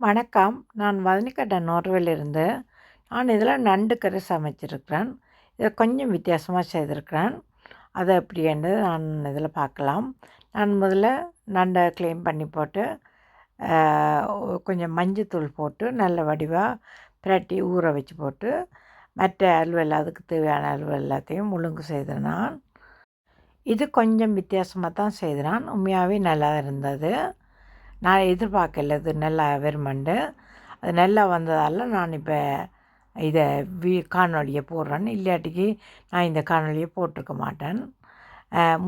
வணக்கம். நான் வதனிக்கட்ட நோர்வேலிருந்து. நான் இதில நண்டு கறி சமைச்சிருக்கிறேன். இத கொஞ்சம் வித்தியாசமா செய்திருக்கிறேன். அது எப்படி என்று நான் இதில பார்க்கலாம். நான் முதல்ல நண்ட க்ளீன் பண்ணி போட்டு, அ கொஞ்சம் மஞ்சத்தூள் போட்டு நல்ல வடிவா பிரட்டி ஊற வச்சு போட்டு, மற்ற அலுவல் அதுக்கு தேவையான அலுவல் எல்லாத்தையும் ஒழுங்கு செய்தேன் நான். இது கொஞ்சம் வித்தியாசமா தான் செய்தேன். உண்மையாவே நல்லா இருந்தது. நான் எதிர்பார்க்கல இது நல்லா வருமெண்டு. அது நல்லா வந்ததால் நான் இப்போ இதை காணொளியை போடுறேன். இல்லாட்டிக்கு நான் இந்த காணொளியை போட்டிருக்க மாட்டேன்.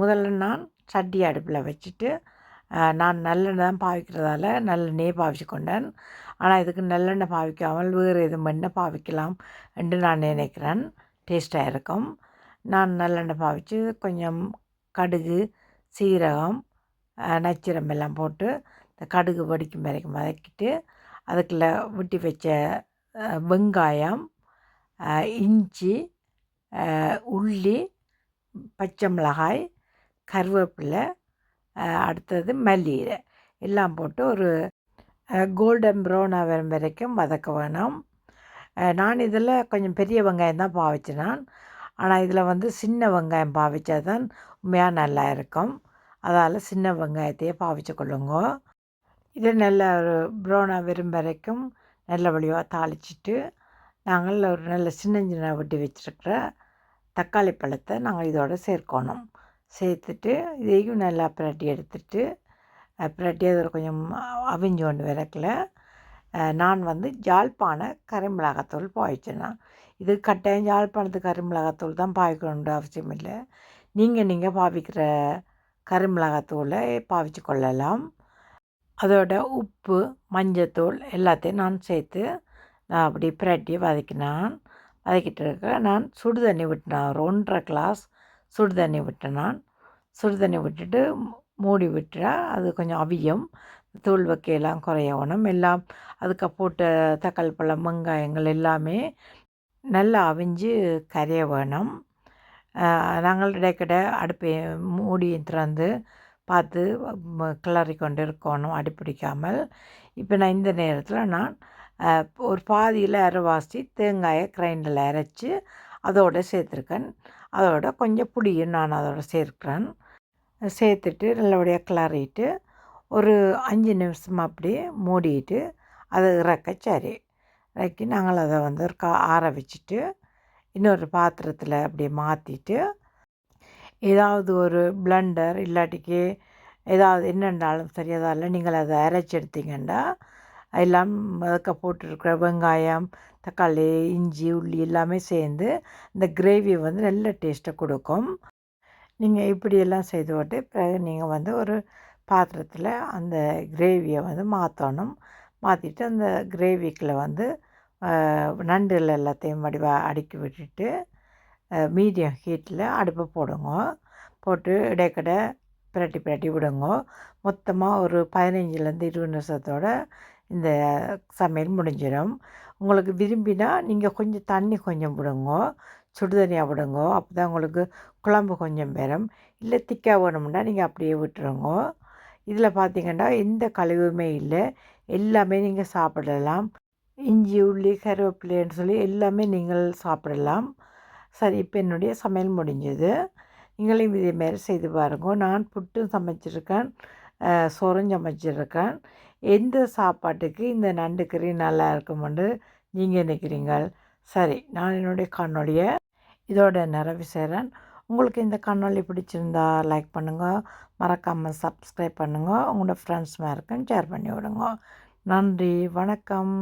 முதல்ல நான் சட்டி அடுப்பில் வச்சுட்டு, நான் நல்லெண்ணெய் தான் பாவிக்கிறதால நல்லெண்ணெயே பாவிச்சு கொண்டேன். ஆனால் இதுக்கு நல்லெண்ணெய் பாவிக்காமல் வேறு எதுவும் எண்ணெய் பாவிக்கலாம் என்று நான் நினைக்கிறேன். டேஸ்ட்டாக இருக்கும். நான் நல்லெண்ணெய் பாவித்து கொஞ்சம் கடுகு, சீரகம், நட்சத்திரம் எல்லாம் போட்டு இந்த கடுகு வெடிக்கும் வரைக்கும் வதக்கிட்டு, அதுக்குள்ள வெட்டி வச்ச வெங்காயம், இஞ்சி, உள்ளி, பச்சை மிளகாய், கருவேப்பிலை, அடுத்தது மல்லி இலை எல்லாம் போட்டு ஒரு கோல்டன் ப்ரௌன் ஆகும் வரைக்கும் வதக்க வேணும். நான் இதில் கொஞ்சம் பெரிய வெங்காயம் தான் பாவிச்சேன் நான். ஆனால் இதில் வந்து சின்ன வெங்காயம் பாவிச்சா தான் உண்மையாக நல்லா இருக்கும். அதால் சின்ன வெங்காயத்தையே பாவிச்சு கொள்ளுங்க. இது நல்ல ஒரு ப்ரௌனாக வரும் வரைக்கும் நல்ல வழியாக தாளிச்சிட்டு, நாங்கள் ஒரு நல்ல சின்ன சின்ன வெட்டி வச்சுருக்கிற தக்காளி பழத்தை நாங்கள் இதோடு சேர்க்கணும். சேர்த்துட்டு இதையும் நல்லா பிரட்டி எடுத்துட்டு, பிரட்டி அதில் கொஞ்சம் அவிஞ்சு கொண்டு வரக்கில் நான் வந்து யாழ்ப்பாண கறிமிளகாத்தூள் பாவிச்சேன். இது கட்டாயம் யாழ்ப்பாணத்து கறிமிளகாத்தூள் தான் பாவிக்கணுன்ற அவசியம் இல்லை. நீங்கள் பாவிக்கிற கறிமிளகாத்தூளை பாவிச்சு கொள்ளலாம். அதோட உப்பு, மஞ்சத்தூள் எல்லாத்தையும் நான் சேர்த்து நான் அப்படி பிரட்டி வதக்கினேன். வதக்கிட்டு இருக்க நான் சுடு தண்ணி விட்டேன். ஒரு 1½ கிளாஸ் சுடு தண்ணி விட்டேன் நான். சுடு தண்ணி விட்டுட்டு மூடி விட்டுறா அது கொஞ்சம் அவியும். தூள் வைக்கலாம் குறையணும் எல்லாம் அதுக்கு போட்ட தக்காளி பழம், வெங்காயங்கள் எல்லாமே நல்லா அவிஞ்சு கரைய வேணும். நாங்கள் இடைக்கிட அடுப்பை மூடி திறந்து பார்த்து கிளறி கொண்டு இருக்கணும் அடிப்பிடிக்காமல். இப்போ நான் இந்த நேரத்தில் நான் ஒரு பாதியில் அரைவாசி தேங்காயை கிரைண்டரில் அரைச்சி அதோடு சேர்த்துருக்கேன். அதோட கொஞ்சம் புளியும் நான் அதோட சேர்க்குறேன். சேர்த்துட்டு நல்லபடியாக கிளறிட்டு ஒரு 5 நிமிஷம் அப்படியே மூடிட்டு அதை இறக்க சரி. இறக்கி நாங்கள் அதை வந்து ஆற வச்சுட்டு இன்னொரு பாத்திரத்தில் அப்படியே மாற்றிட்டு, ஏதாவது ஒரு பிளெண்டர் இல்லாட்டிக்கு ஏதாவது என்னென்றாலும் சரி அதால் நீங்கள் அதை அரைச்சி எடுத்தீங்கன்னா எல்லாம் வதக்க போட்டிருக்கிற வெங்காயம், தக்காளி, இஞ்சி, உள்ளி எல்லாமே சேர்ந்து இந்த கிரேவி வந்து நல்ல டேஸ்ட்டை கொடுக்கும். நீங்கள் இப்படியெல்லாம் செய்து போட்டு பிறகு நீங்கள் வந்து ஒரு பாத்திரத்தில் அந்த கிரேவியை வந்து மாற்றணும். மாற்றிட்டு அந்த கிரேவிக்குள்ளே வந்து நண்டுகள் எல்லாத்தையும் வடிவாக அடுக்கி விட்டுட்டு மீடியம் ஹீட்டில் அடுப்பை போடுங்க. போட்டு இடைக்கட பிரட்டி விடுங்க. மொத்தமாக ஒரு 15லேருந்து 20 நிமிஷத்தோட இந்த சமையல் முடிஞ்சிடும். உங்களுக்கு விரும்பினா நீங்கள் கொஞ்சம் தண்ணி கொஞ்சம் விடுங்க. சுடு தண்ணியாக விடுங்க. அப்போ தான் உங்களுக்கு குழம்பு கொஞ்சம் வரும். இல்லை திக்காக வேணும்னா நீங்கள் அப்படியே விட்டுருங்க. இதில் பார்த்திங்கன்னா எந்த கழிவுமே இல்லை. எல்லாமே நீங்கள் சாப்பிடலாம். இஞ்சி, உள்ளி, கருவேப்பிலைன்னு சொல்லி எல்லாமே நீங்கள் சாப்பிடலாம். சரி, இப்போ என்னுடைய சமையல் முடிஞ்சது. நீங்களும் இதேமாரி செய்து பாருங்க. நான் புட்டும் சமைச்சிருக்கேன், சோறும் சமைச்சிருக்கேன். எந்த சாப்பாட்டுக்கு இந்த நண்டு கறி நல்லா இருக்குமென்று நீங்கள் நினைக்கிறீங்கள்? சரி, நான் என்னுடைய காணொளியை இதோட நிறைவு செய்கிறேன். உங்களுக்கு இந்த காணொளி பிடிச்சிருந்தா லைக் பண்ணுங்கள், மறக்காமல் சப்ஸ்கிரைப் பண்ணுங்கள், உங்களோட ஃப்ரெண்ட்ஸ் மேருக்கும் ஷேர் பண்ணி விடுங்க. நன்றி, வணக்கம்.